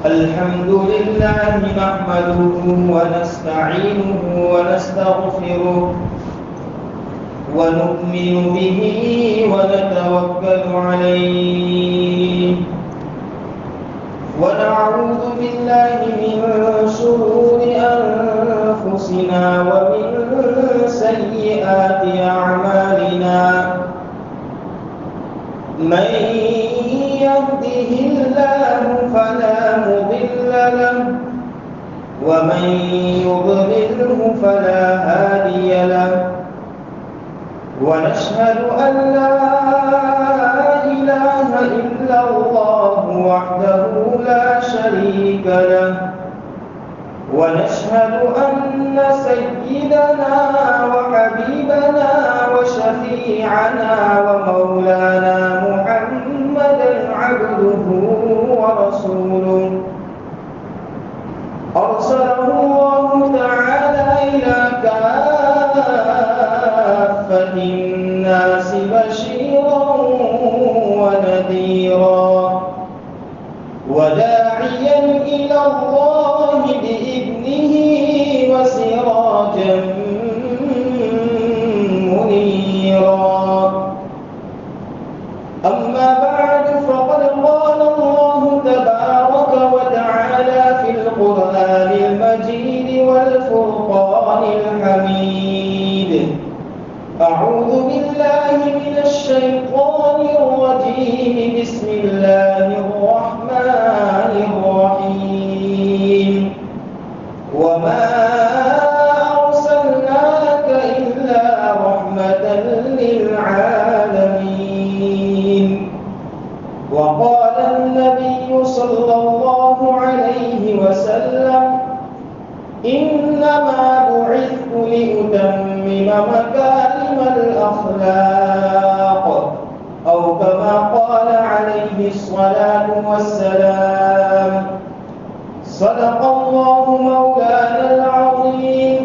الحمد لله نحمده ونستعينه ونستغفره ونؤمن به ونتوكل عليه ونعوذ بالله من شرور أنفسنا ومن سيئات أعمالنا من يهده الله فلا مضل له ومن يضلله فلا هادي له ونشهد أن لا إله إلا الله وحده لا شريك له ونشهد أن سيدنا وحبيبنا وشفيعنا ومولانا محمدا عبده ورسوله أرسله الله تعالى إلى كافة الناس بشيرا ونذيرا وداعيا إلى الله بإذنه وسراجا منيرا أما بعد فقد قال الله تبارك وتعالى في القرآن المجيد والفرقان الحميد أعوذ بالله من الشيطان الرجيم بسم الله الرحمن الرحيم وما أرسلناك إلا رحمة للعالمين وقال النبي صلى الله عليه وسلم إنما بعثت لأتمم مكارم الأخلاق أو كما قال عليه الصلاة والسلام صدق الله مولانا العظيم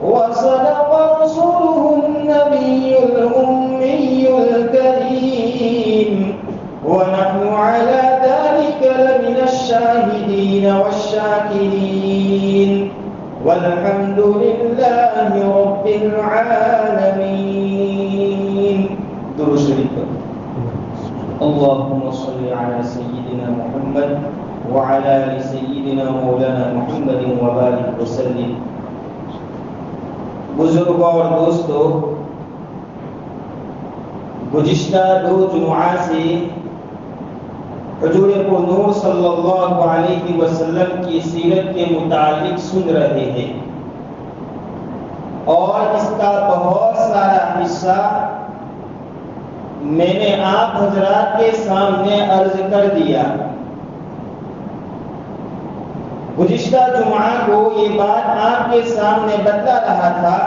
وصدق رسوله النبي الأمي الكريم ونحن على ذلك لمن الشاهدين والشاكرين والحمد لله رب العالمين. درود شریف اللهم صل على سيدنا محمد وعلى آل سيدنا مولانا محمد وبارك وسلم. بزرگوں اور دوستو، گزشتہ 2 جمعہ سے حضور نور صلی اللہ علیہ وسلم کی سیرت کے متعلق سن رہے ہیں اور اس کا بہت سارا حصہ میں نے آپ حضرات کے سامنے عرض کر دیا. گزشتہ جمعہ کو یہ بات آپ کے سامنے بتلا رہا تھا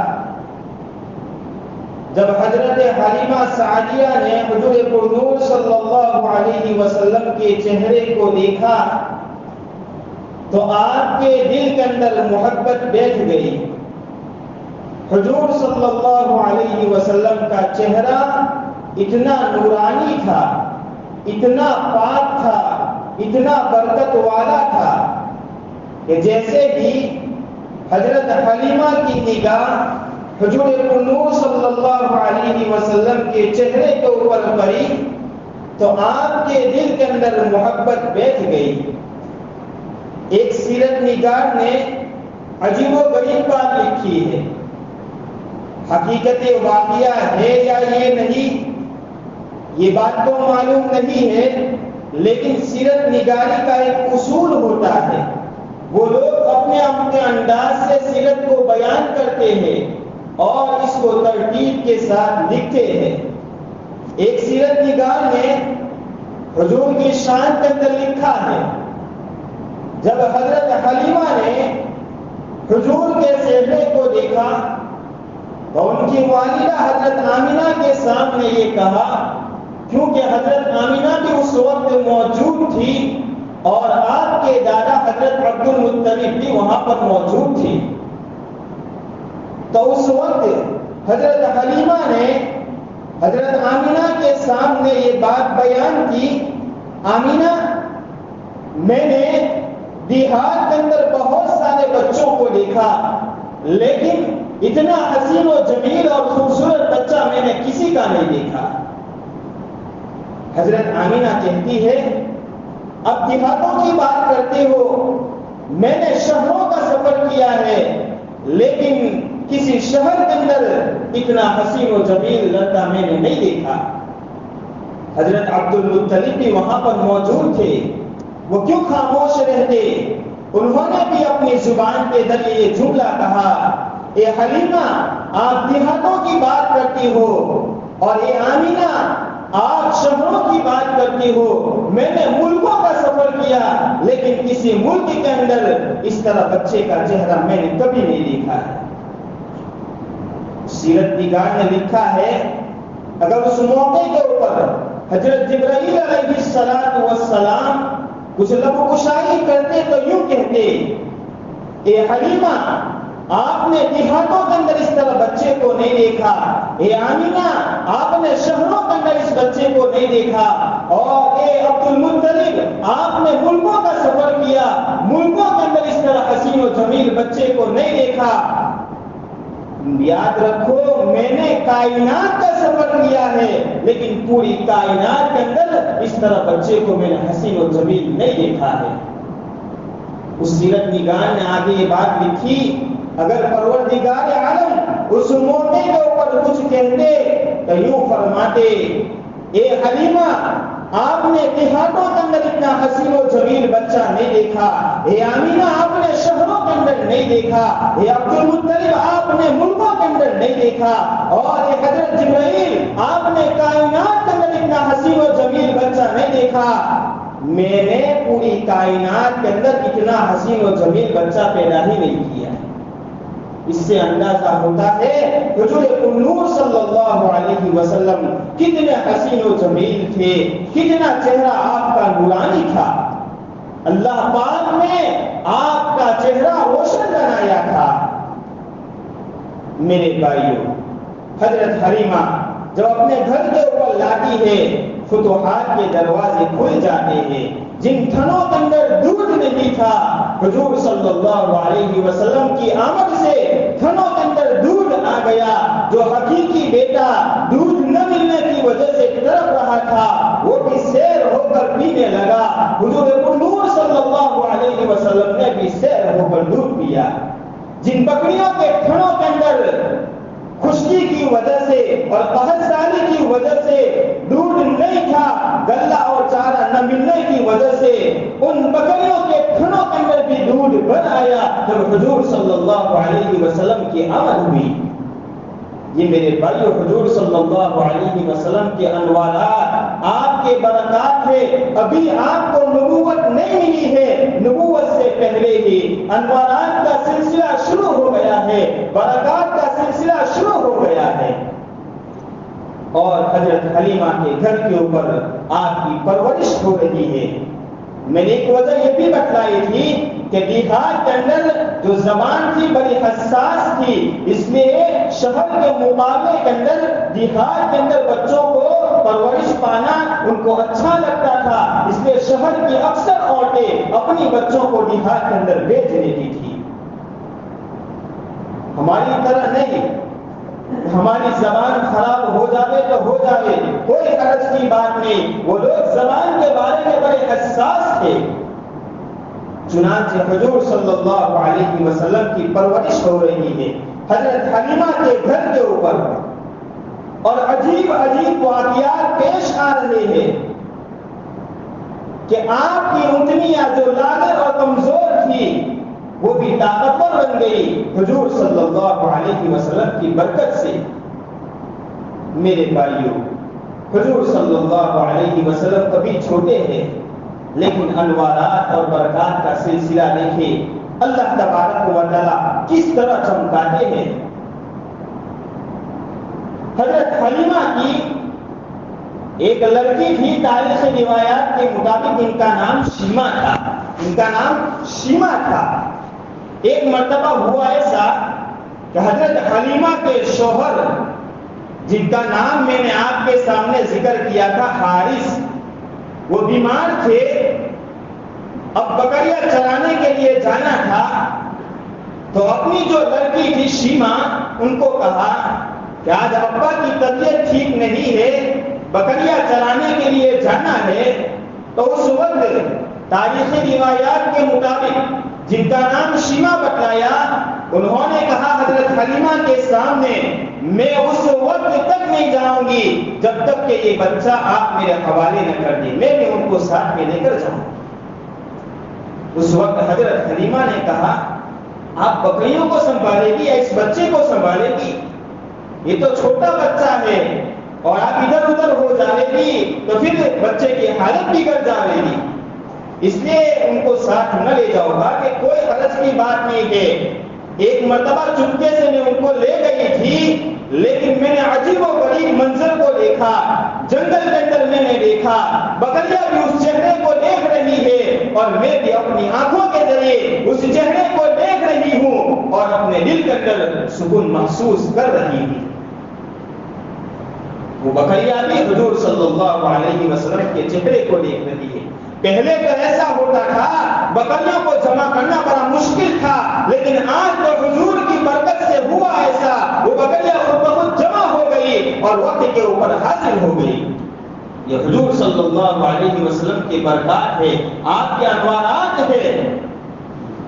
جب حضرت حلیمہ سعدیہ نے حضور نور صلی اللہ علیہ وسلم کے چہرے کو دیکھا تو آپ کے دل کے اندر محبت بیٹھ گئی. حضور صلی اللہ علیہ وسلم کا چہرہ اتنا نورانی تھا، اتنا پاک تھا، اتنا برکت والا تھا کہ جیسے بھی حضرت حلیمہ کی نگاہ حضور نور صلی اللہ علیہ وسلم کے چہرے کے اوپر پڑی تو آپ کے دل کے اندر محبت بیٹھ گئی. ایک سیرت نگار نے عجیب و غریب بات لکھی ہے. حقیقت واقعہ ہے یا یہ نہیں، یہ بات تو معلوم نہیں ہے، لیکن سیرت نگاری کا ایک اصول ہوتا ہے. وہ لوگ اپنے اپنے انداز سے سیرت کو بیان کرتے ہیں اور اس کو ترتیب کے ساتھ لکھتے ہیں. ایک سیرت نگار نے حضور کی شان کے اندر لکھا ہے جب حضرت حلیمہ نے حضور کے چہرے کو دیکھا تو ان کی والدہ حضرت آمینہ کے سامنے یہ کہا، کیونکہ حضرت آمینہ بھی اس وقت موجود تھی اور آپ کے دادا حضرت عبد المطلب بھی وہاں پر موجود تھی. تو اس وقت حضرت حلیمہ نے حضرت آمینہ کے سامنے یہ بات بیان کی، آمینہ میں نے دیہات کے اندر بہت سارے بچوں کو دیکھا، لیکن اتنا حسین و جمیل اور خوبصورت بچہ میں نے کسی کا نہیں دیکھا۔ حضرت آمینہ کہتی ہے اب دیہاتوں کی بات کرتے ہو، میں نے شہروں کا سفر کیا ہے، لیکن کسی شہر کے اندر اتنا حسین و جمیل لڑکا میں نے نہیں دیکھا۔ حضرت عبد المطلب بھی وہاں پر موجود تھے، وہ کیوں خاموش رہتے؟ انہوں نے بھی اپنی زبان کے ذریعے یہ جملہ کہا، اے حلیمہ آپ دیہاتوں کی بات کرتی ہو، اور اے آمینہ آپ شہروں کی بات کرتی ہو، میں نے ملکوں کا سفر کیا، لیکن کسی ملک کے اندر اس طرح بچے کا چہرہ میں نے کبھی نہیں دیکھا ہے۔ سیرت نگار نے لکھا ہے اگر اس موقع کے اوپر حضرت جبرائیل علیہ السلام کچھ لب کشائی کرتے تو یوں کہتے، اے حلیمہ آپ نے دیہاتوں کے اندر اس طرح بچے کو نہیں دیکھا، اے آمینہ آپ نے شہروں کے اندر اس بچے کو نہیں دیکھا، اور اے عبد المطلب آپ نے ملکوں کا سفر کیا، ملکوں کے اندر اس طرح حسین و جمیل بچے کو نہیں دیکھا۔ یاد رکھو میں نے کائنات کا سفر کیا ہے، لیکن پوری کائنات کے اندر اس طرح بچے کو میں نے حسین و جمیل نہیں دیکھا ہے۔ اس سیرت نگار نے آگے یہ بات لکھی اگر پروردگار عالم اس موقع کے اوپر کچھ کہتے تو یوں فرماتے، اے حلیمہ آپ نے دیہاتوں کے اندر اتنا حسین و جمیل بچہ نہیں دیکھا، اے آمینہ آپ نے شہروں کے اندر نہیں دیکھا، اے عبد المطلب آپ نے ملکوں کے اندر نہیں دیکھا، اور اے حضرت جبرائیل آپ نے کائنات کے اندر اتنا حسین و جمیل بچہ نہیں دیکھا۔ میں نے پوری کائنات کے اندر اتنا حسین و جمیل بچہ پیدا ہی نہیں کیا۔ اس سے اندازہ ہوتا ہے حضور نور صلی اللہ علیہ وسلم کتنے حسین و جمیل تھے، کتنا چہرہ آپ کا نورانی تھا۔ اللہ پاک نے آپ کا چہرہ روشن بنایا تھا۔ میرے بھائیوں، حضرت حلیمہ جب اپنے گھر کے اوپر لاتی ہے فتوحات کے دروازے کھل جاتے ہیں۔ جن تھنوں کے اندر دودھ نہیں تھا، حضور صلی اللہ علیہ وسلم کی آمد سے تھنوں کے اندر دودھ آ گیا۔ جو حقیقی بیٹا دودھ نہ ملنے کی وجہ سے تڑپ رہا تھا، وہ بھی سیر ہو کر پینے لگا۔ حضور نور صلی اللہ علیہ وسلم نے بھی سیر ہو کر دودھ پیا۔ جن بکریوں کے تھنوں کے اندر خشکی کی وجہ سے اور قحط کی وجہ سے دودھ نہیں تھا، غلہ اور چارہ نہ ملنے کی وجہ سے ان بکریوں کے تھنوں کے اندر بھی دودھ بن آیا جب حضور صلی اللہ علیہ وسلم کی آمد ہوئی۔ یہ میرے بھائیو حضور صلی اللہ علیہ وسلم کے انوارات، آپ کے برکات ہے۔ ابھی آپ کو نبوت نہیں ملی ہے، نبوت سے پہلے ہی انوارات کا سلسلہ شروع ہو گیا ہے، برکات کا سلسلہ شروع ہو گیا ہے۔ اور حضرت حلیمہ کے گھر کے اوپر آپ کی پرورش ہو رہی ہے۔ میں نے ایک وجہ یہ بھی بتلائی تھی کہ دیہات کے اندر جو زبان تھی بڑی حساس تھی، اس لیے شہر کے مقابلے کے اندر دیہات کے اندر بچوں کو پرورش پانا ان کو اچھا لگتا تھا، اس لیے شہر کی اکثر عورتیں اپنی بچوں کو دیہات کے اندر بھیج دیتی تھی۔ ہماری طرح نہیں، ہماری زبان خراب ہو جاوے تو ہو جاوے، کوئی حرج کی بات نہیں۔ وہ لوگ زبان کے بارے میں بڑے حساس تھے۔ چنانچہ حضور صلی اللہ علیہ وسلم کی پرورش ہو رہی ہے حضرت حلیمہ کے گھر کے اوپر، اور عجیب عجیب واقعات پیش آ رہے ہیں کہ آپ کی اونٹنیاں جو لاغر اور کمزور تھی وہ بھی طاقتور بن گئی حضور صلی اللہ علیہ وسلم کی برکت سے۔ میرے بھائیوں، حضور صلی اللہ علیہ وسلم کبھی چھوٹے ہیں، لیکن انوارات اور برکات کا سلسلہ دیکھیں اللہ تبارک و تعالی کس طرح چمکاتے ہیں۔ حضرت حلیمہ کی ایک لڑکی تھی، تاریخ روایات کے مطابق ان کا نام شیما تھا، ان کا نام شیما تھا۔ ایک مرتبہ ہوا ایسا کہ حضرت حلیمہ کے شوہر، جن کا نام میں نے آپ کے سامنے ذکر کیا تھا حارث، وہ بیمار تھے اب بکریاں چرانے کے لیے جانا تھا تو اپنی جو لڑکی تھی شیما ان کو کہا کہ آج ابا کی طبیعت ٹھیک نہیں ہے، بکریاں چرانے کے لیے جانا ہے۔ تو اس وقت تاریخی روایات کے مطابق جن کا نام شیما بتلایا، انہوں نے کہا حضرت حلیمہ کے سامنے میں اس وقت تک نہیں جاؤں گی جب تک کہ یہ بچہ آپ میرے حوالے نہ کر دیں، میں بھی ان کو ساتھ میں لے کر جاؤں۔ اس وقت حضرت حلیمہ نے کہا آپ بکریوں کو سنبھالے گی یا اس بچے کو سنبھالے گی؟ یہ تو چھوٹا بچہ ہے اور آپ ادھر ادھر ہو جائے گی تو پھر بچے کی حالت بگڑ جائے گی، اس لیے ان کو ساتھ نہ لے جاؤ گا کہ کوئی حرج کی بات نہیں ہے۔ ایک مرتبہ چپکے سے میں ان کو لے گئی تھی، لیکن میں نے عجیب و غریب منظر کو دیکھا، جنگل کے اندر میں نے دیکھا بکریاں بھی اس چہرے کو دیکھ رہی ہے اور میں بھی اپنی آنکھوں کے ذریعے اس چہرے کو دیکھ رہی ہوں اور اپنے دل کے اندر سکون محسوس کر رہی ہوں۔ وہ بکریاں بھی حضور صلی اللہ علیہ وسلم کے چہرے کو دیکھ رہی ہے۔ پہلے تو ایسا ہوتا تھا بکریوں کو جمع کرنا بڑا مشکل تھا، لیکن آج تو حضور کی برکت سے ہوا ایسا، وہ بکریاں خود بخود جمع ہو گئی اور وقت کے اوپر حاضر ہو گئی۔ یہ حضور صلی اللہ علیہ وسلم کی برکات ہے، آپ کے انوارات ہے۔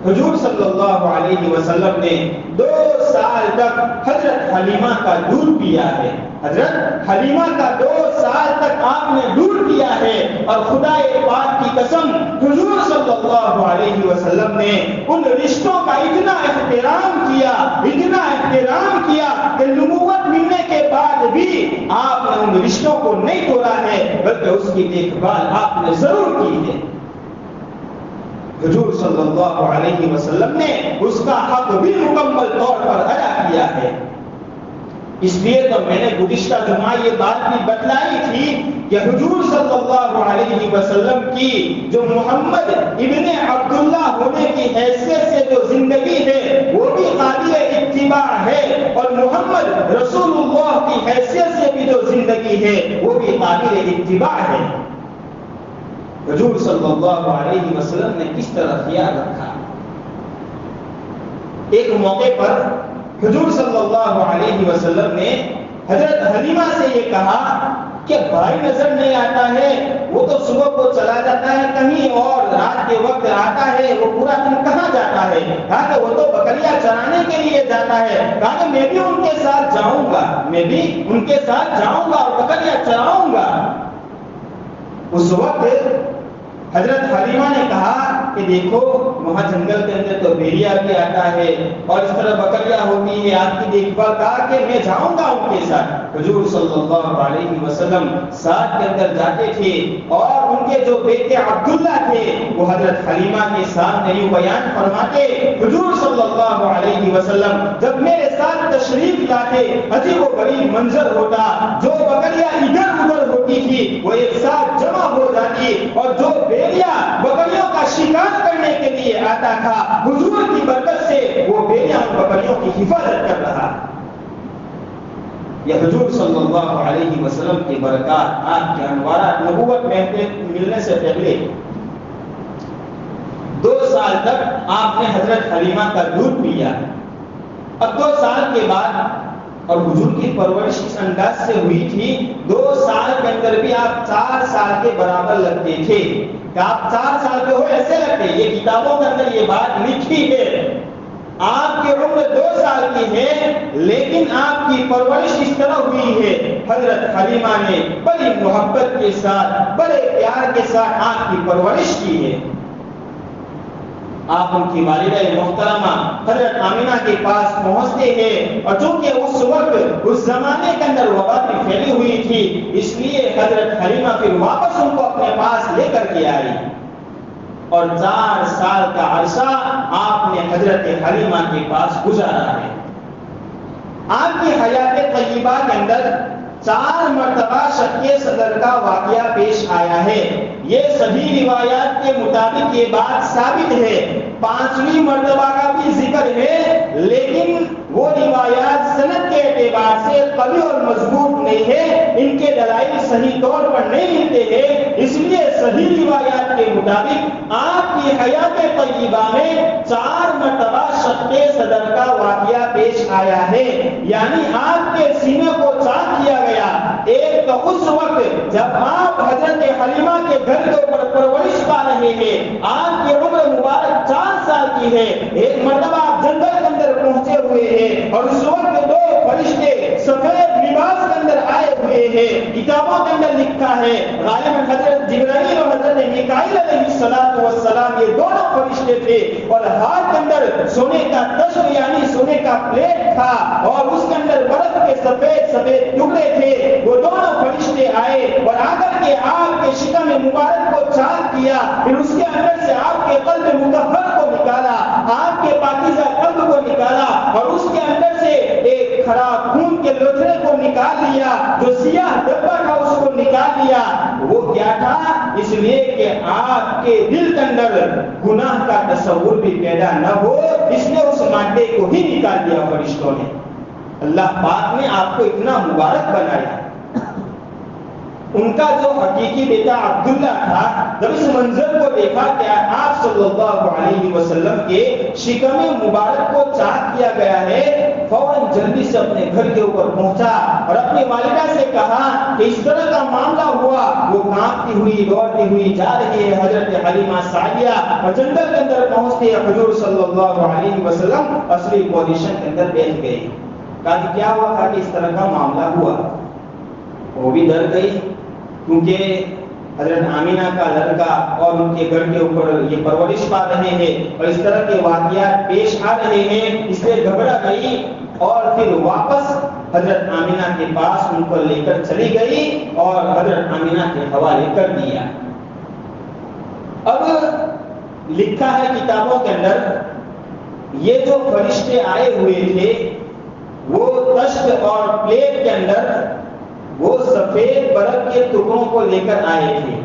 حضور صلی اللہ علیہ وسلم نے 2 سال تک حضرت حلیمہ کا دودھ پیا ہے۔ حضرت حلیمہ کا 2 سال تک آپ نے دودھ پیا ہے، اور خدا پاک کی قسم حضور صلی اللہ علیہ وسلم نے ان رشتوں کا اتنا احترام کیا کہ نبوت ملنے کے بعد بھی آپ نے ان رشتوں کو نہیں توڑا ہے، بلکہ اس کی دیکھ بھال آپ نے ضرور کی ہے۔ حضور صلی اللہ علیہ وسلم نے اس کا حق بھی مکمل طور پر ادا کیا ہے۔ اس لیے تو میں نے گزشتہ جمعہ یہ بات بھی بتلائی تھی کہ حضور صلی اللہ علیہ وسلم کی جو محمد ابن عبداللہ ہونے کی حیثیت سے جو زندگی ہے وہ بھی قابل اتباع ہے، اور محمد رسول اللہ کی حیثیت سے بھی جو زندگی ہے وہ بھی قابل اتباع ہے۔ حضور صلی اللہ علیہ وسلم نے کس طرح خیال رکھا؟ ایک موقع پر حضور صلی اللہ علیہ وسلم نے حضرت حلیمہ سے یہ کہا کہ بھائی نظر نہیں آتا ہے، وہ تو صبح کو چلا جاتا ہے کہیں اور رات کے وقت آتا ہے، وہ پورا دن کہاں جاتا ہے؟ کہا کہ وہ تو بکریاں چرانے کے لیے جاتا ہے۔ کہا کہ میں بھی ان کے ساتھ جاؤں گا اور بکریاں چراؤں گا۔ اس وقت حضرت حلیمہ نے کہا کہ دیکھو وہاں جنگل کے اندر تو بھیڑیا بھی آتا ہے اور اس طرح بکریاں ہوتی ہیں، آپ کی دیکھ بھال، کہا کہ میں جاؤں گا ان کے ساتھ۔ حضور صلی اللہ علیہ وسلم ساتھ کے اندر جاتے تھے، اور ان کے جو بیٹے عبداللہ تھے وہ حضرت حلیمہ کے سامنے یوں بیان فرماتے، حضور صلی اللہ علیہ وسلم جب میرے ساتھ تشریف لاتے عجیب و غریب منظر ہوتا، جو بکریاں ادھر ادھر ہوتی تھی وہ ایک ساتھ جمع ہو جاتی، اور جو بکریوں کا شکار کرنے کے لیے آتا تھا حضور کی برکت سے وہ بیڑیا بکریوں کی حفاظت کر رہا۔ یہ حضور صلی اللہ علیہ وسلم کی برکات، آپ کے انوارات نبوت میں ملنے سے پہلے 2 سال تک آپ نے حضرت حلیمہ کا دودھ پیا۔ اب 2 سال کے بعد، اور حضور کی پرورش اس انداز سے ہوئی تھی، 2 سال کے اندر بھی آپ 4 سال کے برابر لگتے تھے کہ آپ 4 سال کے ہو ایسے لگتے۔ یہ کتابوں کے اندر یہ بات لکھی ہے، آپ کی عمر 2 سال کی ہے لیکن آپ کی پرورش اس طرح ہوئی ہے، حضرت حلیمہ نے بڑی محبت کے ساتھ، بڑے پیار کے ساتھ آپ کی پرورش کی ہے۔ آپ ان کی والدہ محترمہ حضرت آمینہ کے پاس پہنچتے ہیں، اور چونکہ اس وقت اس زمانے کے اندر وبا بھی پھیلی ہوئی تھی، اس لیے حضرت حلیمہ پھر واپس ان کو اپنے پاس لے کر کے آئی، اور 4 سال کا عرصہ آپ نے حضرت حلیمہ کے پاس گزارا ہے۔ آپ کی حیات طیبہ کے اندر 4 مرتبہ شق صدر کا واقعہ پیش آیا ہے۔ یہ سبھی روایات کے مطابق یہ بات ثابت ہے 5ویں مرتبہ کا بھی ذکر ہے، لیکن وہ روایات سند کے اعتبار سے قوی اور مضبوط نہیں ہے، ان کے دلائل صحیح طور پر نہیں ملتے ہیں۔ اس لیے صحیح روایات کے مطابق آپ کی حیات طیبہ میں 4 مرتبہ شق صدر کا واقعہ پیش آیا ہے، یعنی آپ کے سینے کو چاک کیا گیا۔ ایک تو اس وقت جب آپ حضرت حلیمہ کے گھر کے اوپر پرورش پا رہے ہیں، آپ کی عمر مبارک 4 سال کی ہے، ایک مرتبہ آپ جنگل کے اندر پہنچے ہوئے ہیں اور اس وقت 2 فرشتے سفید لباس کے اندر آئے ہوئے ہیں۔ کتابوں کے اندر لکھا ہے غالباً حضرت جبرائیل اور حضرت میکائیل علیہ السلام یہ دونوں فرشتے تھے، اور ہاتھ کے اندر سونے کا تشت یعنی سونے کا پلیٹ تھا اور اس کے اندر برف کے سفید سفید ٹکڑے تھے۔ وہ دونوں فرشتے آئے اور آ کر کے آپ کے شکم مبارک کو چاک کیا، پھر اس کے اندر سے آپ کے قلب مطہر کو نکالا، آپ کے پاکیزہ قلب کو نکالا اور اس کے اندر سے ایک خراب خون کے لوتھڑے کو نکال لیا، جو سیاہ ڈبہ تھا اس کو نکال لیا۔ وہ کیا تھا؟ اس لیے کہ آپ کے دل کے اندر گناہ کا تصور بھی پیدا نہ ہو، اس لیے اس مادے کو ہی نکال دیا فرشتوں نے۔ اللہ پاک نے آپ کو اتنا مبارک بنایا۔ ان کا جو حقیقی بیٹا عبداللہ تھا، جب اس منظر کو دیکھا کہ آپ صلی اللہ علیہ وسلم کے شکم مبارک کو چاک کیا گیا ہے، فوراً جلدی سے اپنے گھر کے اوپر پہنچا اور اپنی والدہ سے کہا کہ اس طرح کا معاملہ ہوا۔ وہ کانپتی ہوئی دوڑتی ہوئی جا رہی ہے حضرت حلیمہ سعدیہ، اور جنگل کے اندر پہنچتے حضور صلی اللہ علیہ وسلم اصلی پوزیشن کے اندر بیٹھ گئی۔ کہا کہ کیا ہوا؟ کہا کہ اس طرح کا معاملہ ہوا۔ وہ بھی ڈر گئی، کیونکہ حضرت آمینہ کا لڑکا اور ان کے گھر کے اوپر یہ پرورش پا رہے ہیں اور اس طرح کے واقعات پیش آ رہے ہیں، اس لیے گھبرا گئی اور پھر واپس حضرت آمینہ کے پاس ان کو لے کر چلی گئی اور حضرت آمینہ کے حوالے کر دیا۔ اب لکھا ہے کتابوں کے اندر، یہ جو فرشتے آئے ہوئے تھے وہ تشت اور پلیٹ کے اندر وہ سفید برف کے ٹکڑوں کو لے کر آئے تھے۔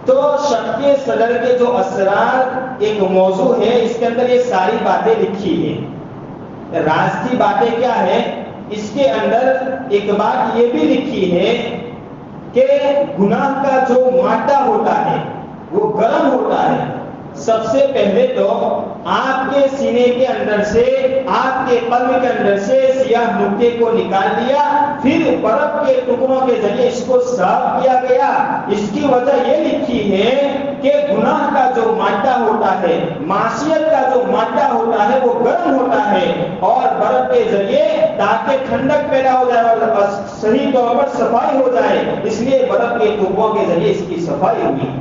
تو شق صدر کے جو اسرار ایک موضوع ہے، اس کے اندر یہ ساری باتیں لکھی ہیں۔ راز کی باتیں کیا ہے؟ اس کے اندر ایک بات یہ بھی لکھی ہے کہ گناہ کا جو مادہ ہوتا ہے وہ گرم ہوتا ہے۔ سب سے پہلے تو آپ کے سینے کے اندر سے، آپ کے قلب کے اندر سے سیاہ نقطے کو نکال دیا، پھر برف کے ٹکڑوں کے ذریعے اس کو صاف کیا گیا۔ اس کی وجہ یہ لکھی ہے کہ گناہ کا جو مادہ ہوتا ہے، معصیت کا جو مادہ ہوتا ہے وہ گرم ہوتا ہے، اور برف کے ذریعے تاکہ ٹھنڈک پیدا ہو جائے اور صحیح طور پر صفائی ہو جائے، اس لیے برف کے ٹکڑوں کے ذریعے اس کی صفائی ہوئی۔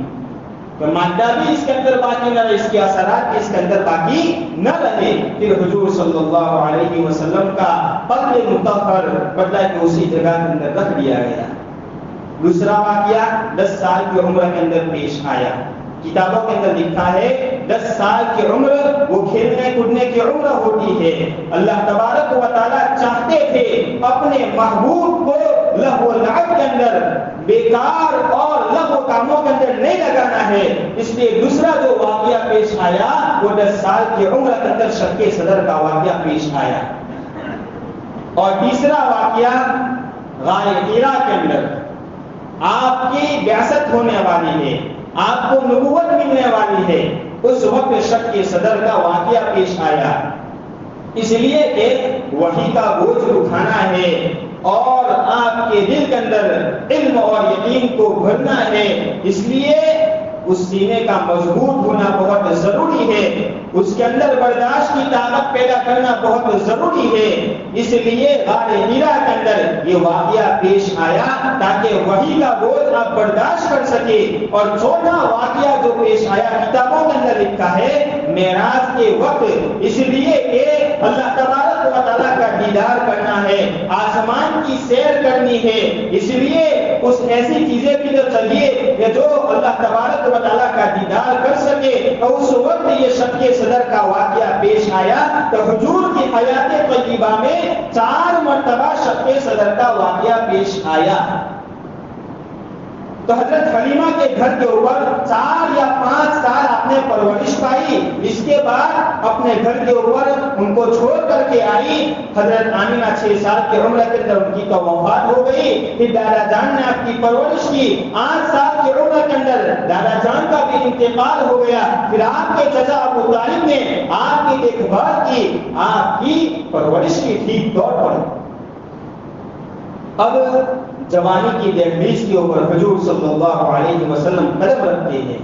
تو مادہ بھی اس کے اندر باقی نہ رہے، اس کے اثرات اس کے اندر باقی نہ رہے۔ پھر حضور صلی اللہ علیہ وسلم کا قلب مطہر بدلا کہ اسی جگہ کے اندر رکھ دیا گیا۔ دوسرا واقعہ 10 سال کی عمر کے اندر پیش آیا۔ کتابوں کے اندر لکھا ہے 10 سال کی عمر وہ کھیلنے کودنے کی عمر ہوتی ہے۔ اللہ تبارک و تعالیٰ چاہتے تھے اپنے محبوب کو لہو و لعب کے اندر، بیکار اور لغو کاموں کے اندر نہیں لگانا ہے، اس لیے دوسرا جو واقعہ پیش آیا وہ 10 سال کی عمر کے اندر شق صدر کا واقعہ پیش آیا۔ اور تیسرا واقعہ غار حرا کے اندر آپ کی بعثت ہونے والی ہے، آپ کو نبوت ملنے والی ہے، اس وقت شق صدر کا واقعہ پیش آیا۔ اس لیے کہ وحی کا بوجھ اٹھانا ہے اور آپ کے دل کے اندر علم اور یقین کو بھرنا ہے، اس لیے اس سینے کا مضبوط ہونا بہت ضروری ہے، اس کے اندر برداشت کی طاقت پیدا کرنا بہت ضروری ہے۔ اس لیے غار حرا کے اندر یہ واقعہ پیش آیا تاکہ وحی کا بوجھ آپ برداشت کر سکے۔ اور چوتھا واقعہ جو پیش آیا کتابوں کے اندر لکھا ہے معراج کے وقت، اس لیے کہ اللہ تبارک و تعالیٰ کا دیدار کرنا ہے، آسمان کی سیر کرنی ہے، اس لیے اس ایسی چیزیں بھی تو چاہیے کہ جو اللہ تبارک و تعالیٰ کا دیدار کر سکے۔ تو اس وقت یہ شق صدر کا واقعہ پیش آیا تو حضور کی حیات طیبہ میں 4 مرتبہ شق صدر کا واقعہ پیش آیا۔ تو حضرت حلیمہ کے گھر کے اوپر 4 یا 5 سال آپ نے پرورش کھائی، اس کے بعد اپنے گھر کے اوپر ان کو چھوڑ کر کے آئی۔ حضرت آمینہ 6 سال کی عمر کے اندر ان کی تو وفات ہو گئی۔ پھر دادا جان نے آپ کی پرورش کی، 8 سال کی عمر کے اندر دادا جان کا بھی انتقال ہو گیا۔ پھر آپ کے چچا ابو طالب نے آپ کی دیکھ بھال کی، آپ کی پرورش کی ٹھیک طور پر۔ اب جوانی کی دہلیز کے اوپر حضور صلی اللہ علیہ وسلم قدم رکھتے ہیں۔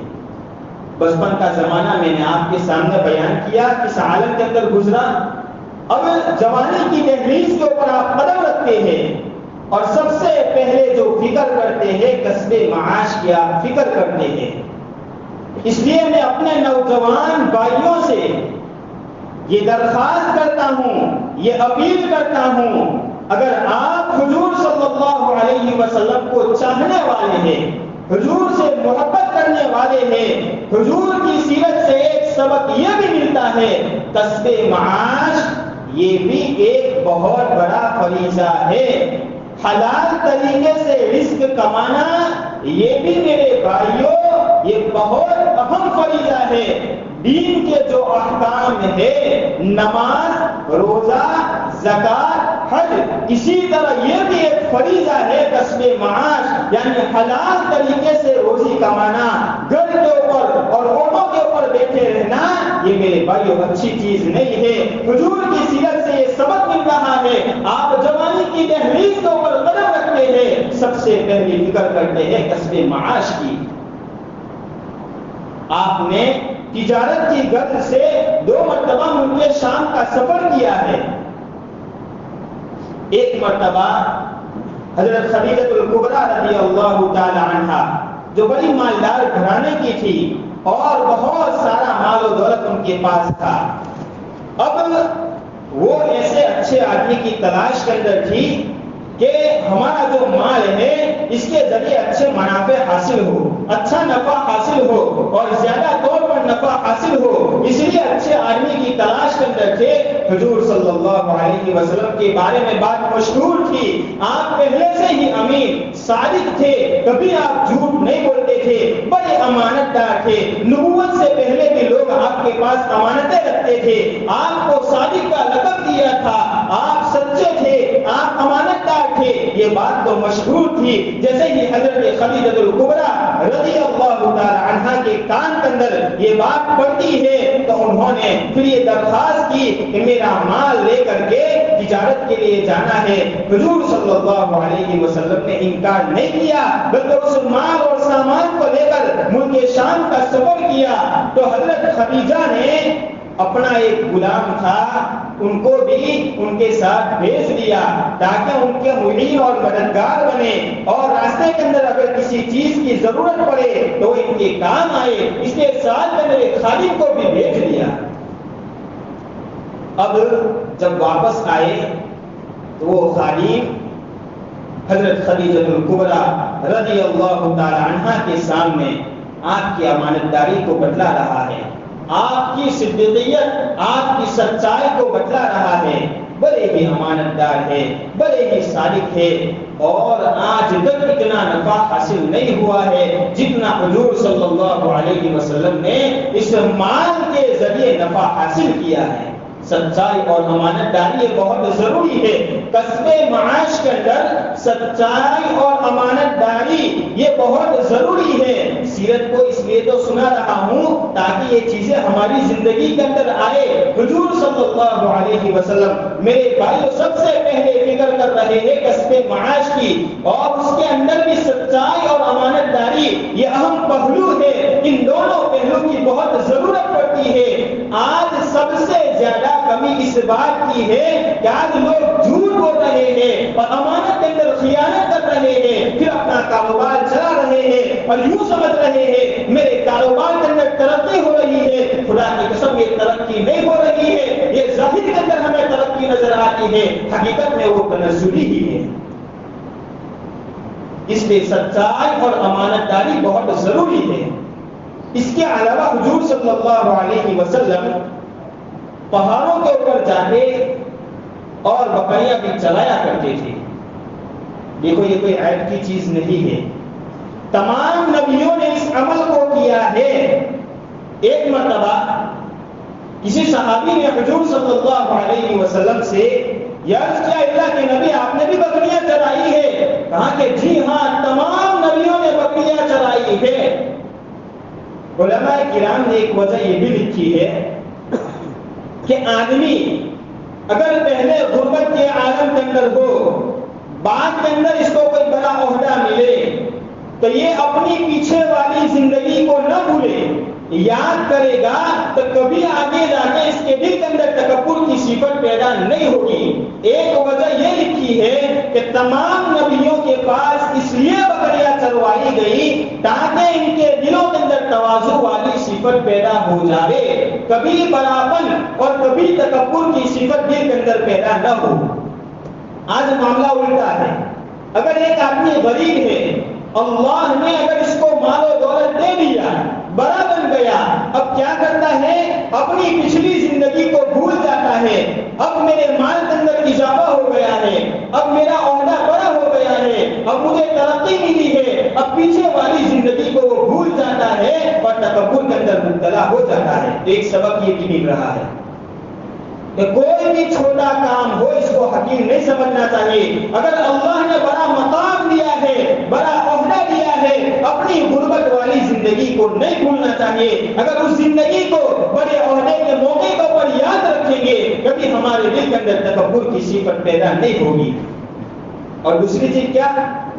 بچپن کا زمانہ میں نے آپ کے سامنے بیان کیا، کس عالم کے اندر گزرا۔ اب جوانی کی دہلیز کے اوپر آپ قدم رکھتے ہیں اور سب سے پہلے جو فکر کرتے ہیں کسب معاش کی آپ فکر کرتے ہیں۔ اس لیے میں اپنے نوجوان بھائیوں سے یہ درخواست کرتا ہوں، یہ اپیل کرتا ہوں، اگر آپ حضور صلی اللہ علیہ وسلم کو چاہنے والے ہیں، حضور سے محبت کرنے والے ہیں، حضور کی سیرت سے ایک سبق یہ بھی ملتا ہے، کسب معاش یہ بھی ایک بہت بڑا فریضہ ہے۔ حلال طریقے سے رزق کمانا یہ بھی میرے بھائیوں یہ بہت اہم فریضہ ہے۔ دین کے جو احکام ہے، نماز، روزہ، زکات، حج، اسی طرح یہ بھی ایک فریضہ ہے کسب معاش، یعنی حلال طریقے سے روزی کمانا، گھر کے اوپر اور عورتوں کے اوپر بیٹھے رہنا یہ میرے بھائیوں اچھی چیز نہیں ہے۔ حضور کی سیرت سے یہ سبق مل رہا ہے۔ آپ جوانی کی دہلیز کے اوپر قدم رکھتے ہیں، سب سے پہلی فکر کرتے ہیں کسب معاش کی۔ آپ نے تجارت کی غرض سے 2 مرتبہ ملک شام کا سفر کیا ہے۔ ایک مرتبہ حضرت خدیجہ الکبریٰ رضی اللہ تعالی عنہا جو بڑی مالدار گھرانے کی تھی اور بہت سارا مال و دولت ان کے پاس تھا، اب وہ ایسے اچھے آدمی کی تلاش کے اندر تھی کہ ہمارا جو مال ہے اس کے ذریعے اچھے منافع حاصل ہو، اچھا نفع حاصل ہو اور زیادہ طور پر نفع حاصل ہو، اس لیے اچھے آدمی کی تلاش کے اندر تھے۔ حضور صلی اللہ علیہ وسلم کے بارے میں بات مشہور تھی، آپ پہلے سے ہی امین صادق تھے، کبھی آپ جھوٹ نہیں بولتے تھے، بڑے امانت دار تھے، نبوت سے پہلے بھی لوگ آپ کے پاس امانتیں رکھتے تھے، آپ کو صادق کا لقب دیا تھا، آپ سچے تھے، آپ امانت دار تھے، یہ بات تو مشہور تھی۔ جیسے ہی حضرت خدیجہ الکبریٰ رضی اللہ تعالی عنہا کے کان کے اندر یہ بات پڑتی ہے تو انہوں نے پھر یہ درخواست کی کہ میرا مال لے کر کے تجارت کے لیے جانا ہے۔ حضور صلی اللہ علیہ وسلم نے انکار نہیں کیا، بلکہ اس مال اور سامان کو لے کر ملک شام کا سفر کیا۔ تو حضرت خدیجہ نے اپنا ایک غلام تھا ان کو بھی ان کے ساتھ بھیج دیا تاکہ ان کے معین اور مددگار بنے، اور راستے کے اندر اگر کسی چیز کی ضرورت پڑے تو ان کے کام آئے، اس کے ساتھ میں میرے خادم کو بھی بھیج دیا۔ اب جب واپس آئے تو وہ خادم حضرت خدیجہ الکبریٰ رضی اللہ تعالی عنہا کے سامنے آپ کی امانت داری کو بتلا رہا ہے، آپ کی صدیقیت، آپ کی سچائی کو بتلا رہا ہے، بڑے ہی امانت دار ہے، بڑے ہی صادق ہے، اور آج تک اتنا نفع حاصل نہیں ہوا ہے جتنا حضور صلی اللہ علیہ وسلم نے اس مال کے ذریعے نفع حاصل کیا ہے۔ سچائی اور امانت داری یہ بہت ضروری ہے۔ کسب معاش کے اندر سچائی اور امانت داری یہ بہت ضروری ہے۔ سیرت کو اس لیے تو سنا رہا ہوں تاکہ یہ چیزیں ہماری زندگی کے اندر آئے۔ حضور صلی اللہ علیہ وسلم میرے بھائیوں سب سے پہلے فکر کر رہے ہیں کسب معاش کی، اور اس کے اندر بھی سچائی اور امانت داری یہ اہم پہلو ہے۔ ان دونوں پہلو کی بہت ضرورت پڑتی ہے۔ آج سب سے زیادہ کمی اس بات کی ہے کہ آج لوگ جھوٹ بول رہے ہیں اور امانت کے اندر خیانت کر رہے ہیں، پھر اپنا کاروبار چلا رہے ہیں اور یوں سمجھ رہے ہیں میرے کاروبار کے اندر ترقی ہو رہی ہے۔ خدا کی قسم یہ ترقی نہیں ہو رہی ہے، یہ ظاہر کے اندر ہمیں ترقی نظر آتی ہے، حقیقت میں وہ تنزلی ہی ہے۔ اس لیے سچائی اور امانت داری بہت ضروری ہے۔ اس کے علاوہ حضور صلی اللہ علیہ وسلم پہاڑوں کے اوپر جاتے اور بکریاں بھی چلایا کرتے تھے۔ دیکھو یہ کوئی عیب کی چیز نہیں ہے، تمام نبیوں نے اس عمل کو کیا ہے۔ ایک مرتبہ کسی صحابی نے حضور صلی اللہ علیہ وسلم سے عرض کیا اللہ کے نبی آپ نے بھی بکریاں چرائی ہے؟ کہا کہ جی ہاں تمام نبیوں نے بکریاں چرائی ہے۔ علماء کرام نے ایک وجہ یہ بھی لکھی ہے کہ آدمی اگر پہلے غربت کے عالم کے اندر ہو، بعد کے اندر اس کو کوئی بڑا عہدہ ملے تو یہ اپنی پیچھے والی زندگی کو نہ بھولے، یاد کرے گا تو کبھی آگے جا کے اس کے دل کے اندر تکبر کی صفت پیدا نہیں ہوگی۔ ایک وجہ یہ لکھی ہے کہ تمام نبیوں کے پاس اس لیے بکریاں چروائی گئی تاکہ ان کے دلوں کے اندر تواضع والی صفت پیدا ہو جائے، کبھی بڑاپن اور کبھی تکبر کی صفت دل کے اندر پیدا نہ ہو۔ آج معاملہ الٹا ہے، اگر ایک آدمی غریب ہے، اللہ نے اگر اس کو مال و دولت دے دیا، بڑا بن گیا، اب کیا کرتا ہے؟ اپنی پچھلی زندگی کو بھول جاتا ہے۔ اب میرے مال کے اندر اضافہ ہو گیا ہے، اب میرا عہدہ بڑا ہو گیا ہے، اب مجھے ترقی ملی ہے، اب پیچھے والی زندگی کو وہ بھول جاتا ہے اور تکبر کے اندر مبتلا ہو جاتا ہے۔ ایک سبق یہ بھی مل رہا ہے کہ کوئی بھی چھوٹا کام ہو اس کو حقیر نہیں سمجھنا چاہیے۔ اگر اللہ نے بڑا مقام دیا ہے، بڑا عہدہ دیا ہے، اپنی غربت والی زندگی کو نہیں بھولنا چاہیے۔ اگر اس زندگی کو بڑے عہدے کے موقع کے اوپر یاد رکھیں گے کبھی ہمارے دل کے اندر تکبر کی صفت پیدا نہیں ہوگی۔ اور دوسری چیز کیا؟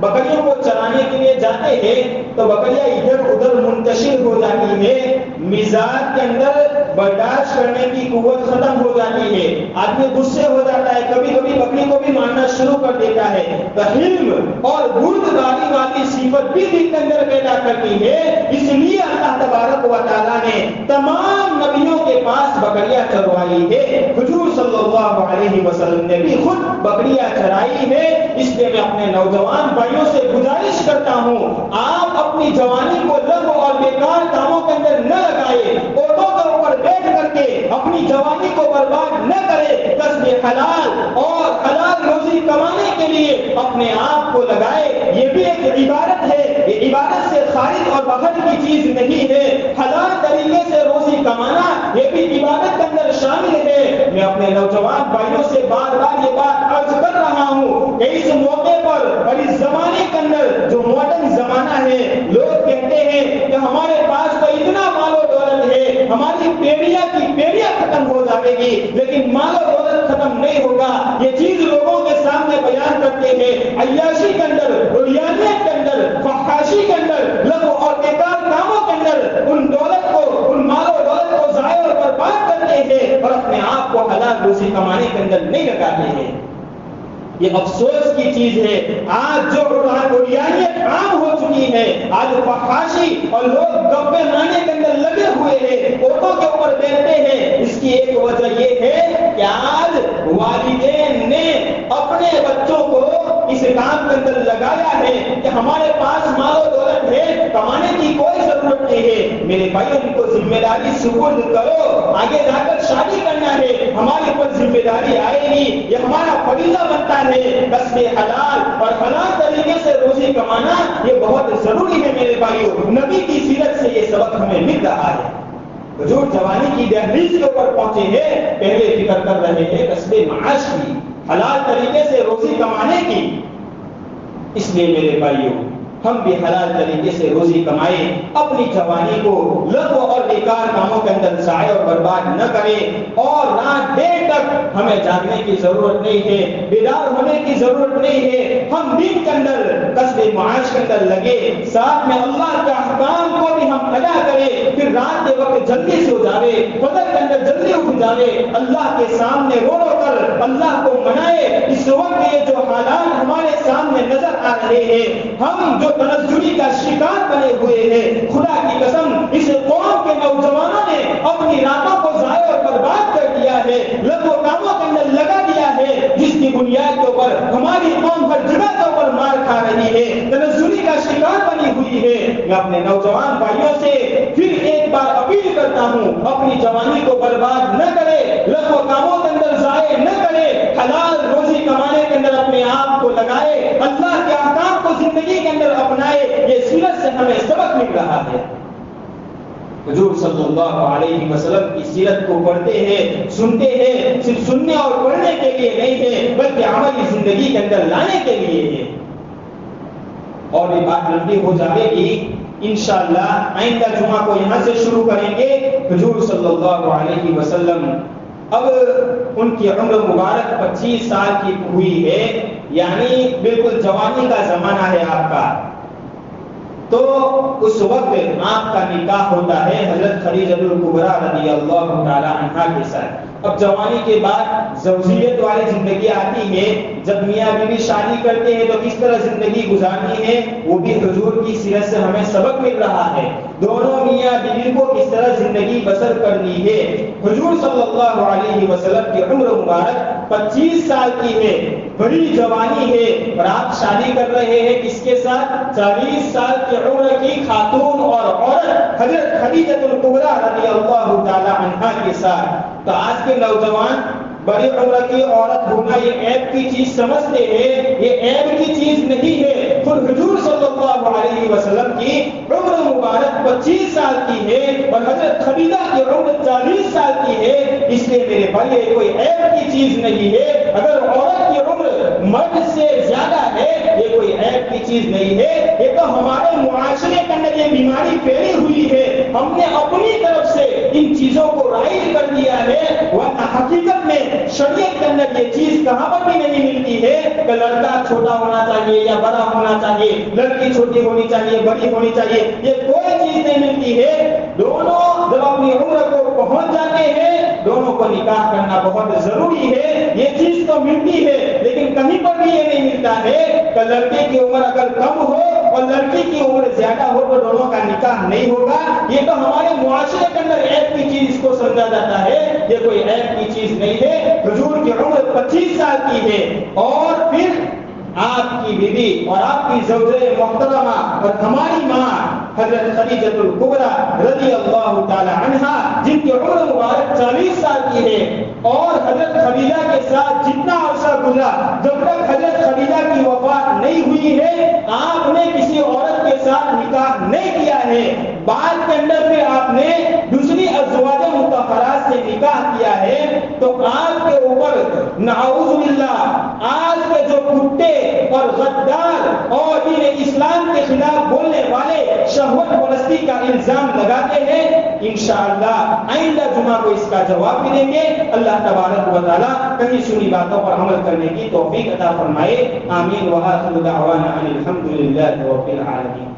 بکریوں کو چرانے کے لیے جاتے ہیں تو بکریاں ادھر ادھر منتشر ہو جاتی ہے، مزاج کے اندر برداشت کرنے کی قوت ختم ہو جاتی ہے، آدمی غصے ہو جاتا ہے، کبھی کبھی بکری کو بھی مارنا شروع کر دیتا ہے۔ تو حلم اور بردباری والی صفت بھی دل کے اندر پیدا کرتی ہے۔ اس لیے اللہ تبارک و تعالیٰ نے تمام نبیوں کے پاس بکریاں چروائی ہے۔ حضور صلی اللہ علیہ وسلم نے بھی خود بکریاں چرائی ہے۔ اس لیے میں اپنے نوجوان بھائیوں سے گزارش کرتا ہوں، آپ اپنی جوانی کو لغو اور بیکار کاموں کے اندر نہ لگائے، عہدوں کے اوپر بیٹھ کر کے اپنی جوانی کو برباد نہ کرے، کسب حلال اور حلال روزی کمانے کے لیے اپنے آپ کو لگائے۔ یہ بھی ایک عبادت ہے، یہ عبادت سے خارج اور باہر کی چیز نہیں ہے۔ حلال طریقے سے روزی کمانا یہ بھی عبادت کے اندر شامل ہے۔ میں اپنے نوجوان بھائیوں سے بار بار یہ بات عرض کر رہا ہوں کہ اس موقع پر اور اس زمانے کے اندر جو ماڈرن زمانہ ہے، لوگ کہتے ہیں کہ ہمارے پاس تو اتنا مال و دولت ہے، ہماری پیڑیاں کی پیڑیاں ختم ہو جائے گی، لیکن مال و دولت ختم نہیں ہوگا۔ یہ چیز لوگوں کے سامنے بیان کرتے ہیں، عیاشی کے اندر، ریانیت کے اندر، فحاشی کے اندر، لغو اور بیکار کاموں کے اندر ان دولت کو، ان مال و دولت کو ضائع اور برباد کرتے ہیں اور اپنے آپ کو حلال روزی کمانے کے اندر نہیں لگاتے ہیں۔ یہ افسوس کی چیز ہے، آج جو ریانیت عام ہو چکی ہے، آج فحاشی اور لوگ گپے مارنے کے اندر لگے ہوئے ہیں، عورتوں کے اوپر بیٹھتے ہیں۔ اس کی ایک وجہ یہ ہے کہ آج والدین نے اپنے بچوں کو اس کام کے اندر لگایا ہے کہ ہمارے پاس مال و دولت ہے، کمانے کی کوئی ضرورت نہیں ہے، میرے بھائیوں ان کو ذمہ داری سپرد کرو، آگے جا کر شادی کرنا ہے، ہمارے اوپر ذمہ داری آئے گی، یہ ہمارا فریضہ بنتا ہے۔ کسب حلال اور حلال طریقے سے روزی کمانا یہ بہت ضروری ہے میرے بھائیوں۔ نبی کی سیرت سے یہ سبق ہمیں مل رہا ہے۔ حضور جوانی کی دہلیز کے اوپر پہنچے ہیں، پہلے فکر کر رہے ہیں کسب معاش کی، حلال طریقے سے روزی کمانے کی۔ اس لیے میرے بھائیوں ہم بھی حلال طریقے سے روزی کمائیں، اپنی جوانی کو لغو اور بیکار کاموں کے اندر ضائع اور برباد نہ کریں، اور رات دیر تک ہمیں جاگنے کی ضرورت نہیں ہے، بیدار ہونے کی ضرورت نہیں ہے۔ ہم دن کے اندر کسب معاش کے اندر لگے، ساتھ میں اللہ کے احکام کو بھی ہم ادا کریں، پھر رات کے وقت جلدی سو جاوے، فجر کے اندر جلدی اٹھ جاوے، اللہ کے سامنے رو رو کر اللہ کو منائے۔ اس وقت یہ جو حالات ہمارے سامنے نظر آ رہے ہیں، ہم جو تنزلی کا شکار بنے ہوئے ہیں، خدا کی قسم اس قوم کے نوجوانوں نے اپنی راتوں کو ضائع اور برباد کر دیا ہے، لغو کاموں کے اندر لگا دیا ہے، جس کی بنیاد کے اوپر ہماری قوم ہر جگہ کے اوپر مار کھا رہی ہے، تنزلی کا شکار بنی ہوئی ہے۔ میں اپنے نوجوان بھائیوں سے پھر ایک بار اپیل کرتا ہوں، اپنی جوانی کو برباد نہ کرے، لغو کاموں کے اندر ضائع نہ کرے، حلال روزی کمانے کے اندر اپنے آپ کو لگائے، اللہ کے احکام کو زندگی کے اندر اپنائے۔ یہ سیرت سے ہمیں سبق مل رہا ہے۔ حضور صلی اللہ علیہ وسلم کی سیرت کو پڑھتے ہیں، سنتے ہیں، صرف سننے اور پڑھنے کے لیے نہیں ہے بلکہ عملی زندگی کے اندر لانے کے لیے ہے۔ اور یہ بات لمبی ہو جائے گی، انشاءاللہ آئندہ جمعہ کو یہاں سے شروع کریں گے۔ حضور صلی اللہ علیہ وسلم اب ان کی عمر مبارک 25 سال کی ہوئی ہے، یعنی بالکل جوانی کا زمانہ ہے آپ کا، تو اس وقت آپ کا نکاح ہوتا ہے حضرت خدیجہ الکبریٰ رضی اللہ تعالی عنہا کے ساتھ۔ اب جوانی کے بعد زوجیت والی زندگی آتی ہے، جب میاں بیوی شادی کرتے ہیں تو کس طرح زندگی گزارنی ہے وہ بھی حضور کی سیرت سے ہمیں سبق مل رہا ہے۔ دونوں میاں بیوی کو کس طرح زندگی بسر کرنی ہے۔ حضور صلی اللہ علیہ وسلم کی عمر مبارک 25 سال کی ہے، بڑی جوانی ہے، اور آپ شادی کر رہے ہیں کس کے ساتھ؟ 40 سال کی عمر کی خاتون اور عورت حضرت خدیجہ الکبریٰ رضی اللہ تعالی عنہا کے ساتھ۔ تو آج کے نوجوان بڑی عمر کی عورت ہونا یہ عیب کی چیز سمجھتے ہیں، یہ عیب کی چیز نہیں ہے۔ خود حضور صلی اللہ علیہ وسلم کی عمر مبارک 25 سال کی ہے اور حضرت خدیجہ کی عمر 40 سال کی ہے، اس لیے میرے بھائی یہ کوئی عیب کی چیز نہیں ہے۔ اگر عورت کی عمر مرد سے زیادہ ہے یہ کوئی عیب کی چیز نہیں ہے، یہ تو ہمارے معاشرے کے اندر یہ بیماری پھیلی ہوئی ہے، ہم نے اپنی طرف سے ان چیزوں کو رائج کر دیا ہے، ورنہ حقیقت میں شریعت کے اندر یہ چیز کہاں پر بھی نہیں ملتی ہے کہ لڑکا چھوٹا ہونا چاہیے یا بڑا ہونا چاہیے، لڑکی چھوٹی ہونی چاہیے بڑی ہونی چاہیے، یہ کوئی چیز نہیں ملتی ہے۔ دونوں جب اپنی عمر کو پہنچ جاتے ہیں دونوں کو نکاح کرنا بہت ضروری ہے، یہ چیز تو ملتی ہے، لیکن کہیں پر بھی یہ نہیں ملتا ہے کہ لڑکے کی عمر اگر کم ہو اور لڑکی کی عمر زیادہ ہو تو دونوں کا نکاح نہیں ہوگا۔ یہ تو ہمارے معاشرے کے اندر عیب کی چیز اس کو سمجھا جاتا ہے، یہ کوئی عیب کی چیز نہیں ہے۔ حضور کی عمر 25 سال کی ہے، اور پھر آپ کی بیوی اور آپ کی زوجہ محترمہ اور ہماری ماں حضرت خدیجہ الکبریٰ رضی اللہ تعالی عنہا جن کی عمر مبارک 40 سال کی ہے، اور حضرت خدیجہ کے ساتھ جتنا عرصہ گزرا جب تک حضرت خدیجہ کی وفات نہیں ہوئی ہے آپ نے کسی عورت کے ساتھ نکاح نہیں کیا ہے، بعد کے اندر پھر آپ نے دوسری ازواج مطہرات سے نکاح کیا ہے، تو آپ کے اوپر نعوذ باللہ آج کے جو کتے اور غدار اور دین اسلام کے خلاف بولنے والے شہوت پرستی کا الزام لگاتے ہیں، انشاءاللہ آئندہ جمعہ کو اس کا جواب بھی دیں گے۔ اللہ تبارک و تعالی کہیں سنی باتوں پر عمل کرنے کی توفیق عطا فرمائے، آمین۔ وآخر دعوانا ان الحمد للہ رب العالمین۔